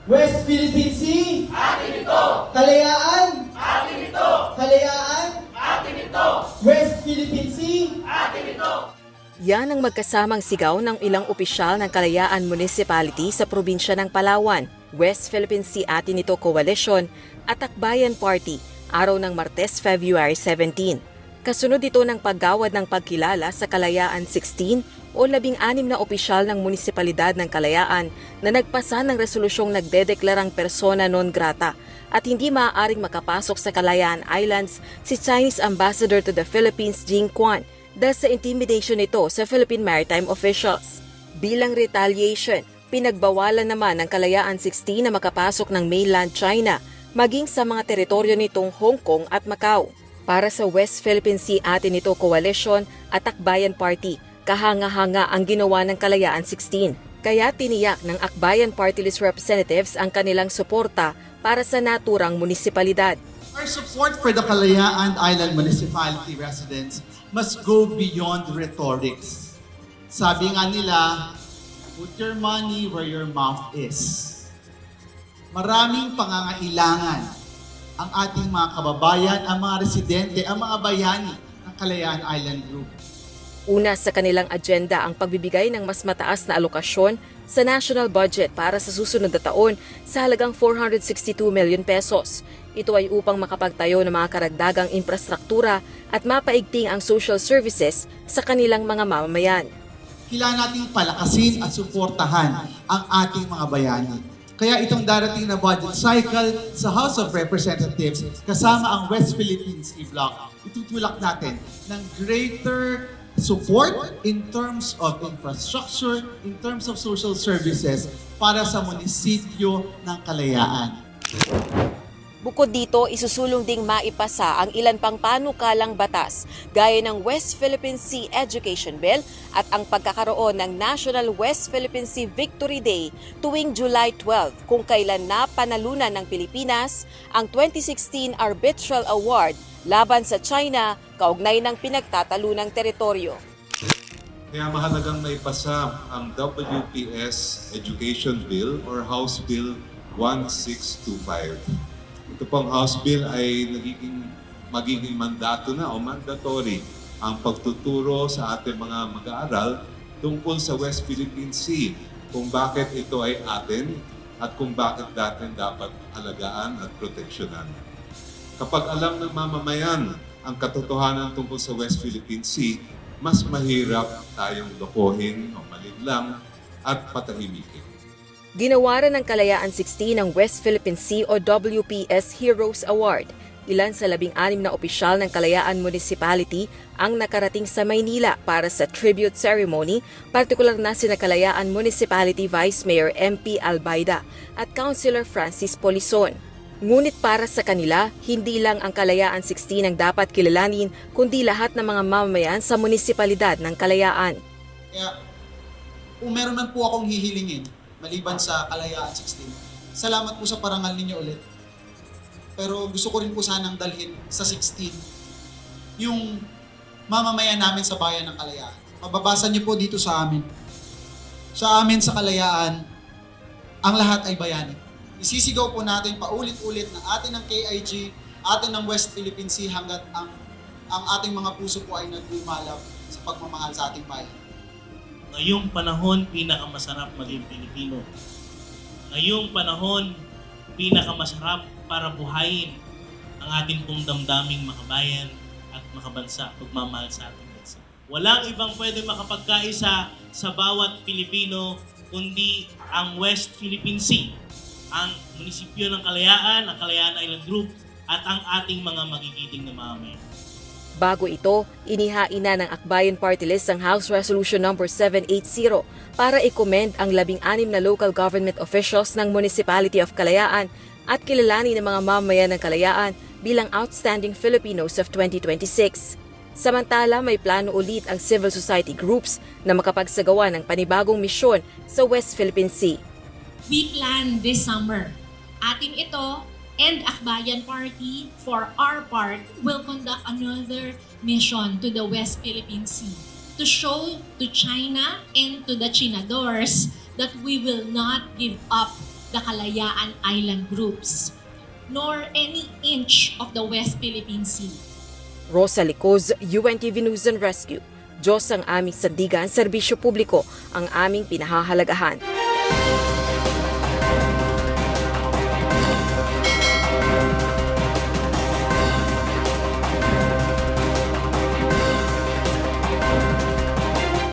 West Philippine Sea, Atin ito! Kalayaan, Atin ito! Kalayaan, Atin ito! West Philippine Sea. Atin ito! Yan ang magkasamang sigaw ng ilang opisyal ng Kalayaan Municipality sa probinsya ng Palawan, West Philippine Sea Atin Ito Coalition at Akbayan Party, araw ng Martes, February 17. Kasunod ito ng paggawad ng pagkilala sa Kalayaan 16 o 16 na opisyal ng munisipalidad ng Kalayaan na nagpasa ng resolusyong nagdedeklarang persona non grata at hindi maaaring makapasok sa Kalayaan Islands si Chinese Ambassador to the Philippines Jing Quan dahil sa intimidation nito sa Philippine maritime officials. Bilang retaliation, pinagbawalan naman ng Kalayaan 16 na makapasok ng mainland China maging sa mga teritoryo nitong Hong Kong at Macau. Para sa West Philippine Sea Atin Ito Coalition at Akbayan Party, kahanga-hanga ang ginawa ng Kalayaan 16. Kaya tiniyak ng Akbayan Party List representatives ang kanilang suporta para sa naturang munisipalidad. Our support for the Kalayaan Island Municipality residents must go beyond rhetorics. Sabi nga nila, put your money where your mouth is. Maraming pangangailangan ang ating mga kababayan, ang mga residente, ang mga bayani ng Kalayaan Island Group. Una sa kanilang agenda ang pagbibigay ng mas mataas na alokasyon sa national budget para sa susunod na taon sa halagang 462 million pesos. Ito ay upang makapagtayo ng mga karagdagang infrastruktura at mapaigting ang social services sa kanilang mga mamamayan. Kailangan nating palakasin at suportahan ang ating mga bayani. Kaya itong darating na budget cycle sa House of Representatives kasama ang West Philippine Sea Block, itutulak natin ng greater support in terms of infrastructure, in terms of social services para sa munisipyo ng Kalayaan. Bukod dito, isusulong ding maipasa ang ilan pang panukalang batas gaya ng West Philippine Sea Education Bill at ang pagkakaroon ng National West Philippine Sea Victory Day tuwing July 12 kung kailan na panalunan ng Pilipinas ang 2016 Arbitral Award laban sa China kaugnay ng pinagtatalunang teritoryo. Kaya mahalagang maipasa ang WPS Education Bill or House Bill 1625. Ito pong House Bill ay magiging mandato na o mandatory ang pagtuturo sa ating mga mag-aaral tungkol sa West Philippine Sea, kung bakit ito ay atin at kung bakit natin dapat alagaan at proteksyonan. Kapag alam ng mamamayan ang katotohanan tungkol sa West Philippine Sea, mas mahirap tayong lokohin o malidlang at patahimikin. Ginawaran ng Kalayaan 16 ang West Philippine Sea o WPS Heroes Award. Ilan sa 16 na opisyal ng Kalayaan Municipality ang nakarating sa Maynila para sa tribute ceremony, partikular na sina Kalayaan Municipality Vice Mayor MP Albayda at Councilor Francis Polison. Ngunit para sa kanila, hindi lang ang Kalayaan 16 ang dapat kilalanin kundi lahat ng mga mamamayan sa munisipalidad ng Kalayaan. Kaya kung meron man po akong hihilingin, maliban sa Kalayaan 16, salamat po sa parangal ninyo ulit. Pero gusto ko rin po sanang dalhin sa 16 yung mamamayan namin sa bayan ng Kalayaan. Mababasa niyo po dito sa amin. Sa amin sa Kalayaan, ang lahat ay bayani. Isisigaw po natin paulit-ulit na atin ng KIG, atin ng West Philippine Sea hanggat ang ating mga puso po ay nagbumalab sa pagmamahal sa ating bayan. Ngayong panahon, pinakamasarap maging Pilipino. Ngayong panahon, pinakamasarap para buhayin ang ating pong damdaming makabayan at makabansa, pagmamahal sa ating bansa. Walang ibang pwede makapagkaisa sa bawat Pilipino kundi ang West Philippine Sea, ang munisipyo ng Kalayaan, ang Kalayaan Island Group, at ang ating mga magigiting na mamamayan. Bago ito, inihain na ng Akbayan Party List ang House Resolution No. 780 para i-commend ang 16 na local government officials ng Municipality of Kalayaan at kilalanin ng mga mamamayan ng Kalayaan bilang Outstanding Filipinos of 2026. Samantala, may plano ulit ang civil society groups na makapagsagawa ng panibagong misyon sa West Philippine Sea. We plan this summer. Atin ito and Akbayan Party, for our part, will conduct another mission to the West Philippine Sea to show to China and to the Chinadors that we will not give up the Kalayaan Island groups, nor any inch of the West Philippine Sea. Rosa Licoz, UNTV News and Rescue. Diyos ang aming sandigan, serbisyo publiko ang aming pinahahalagahan.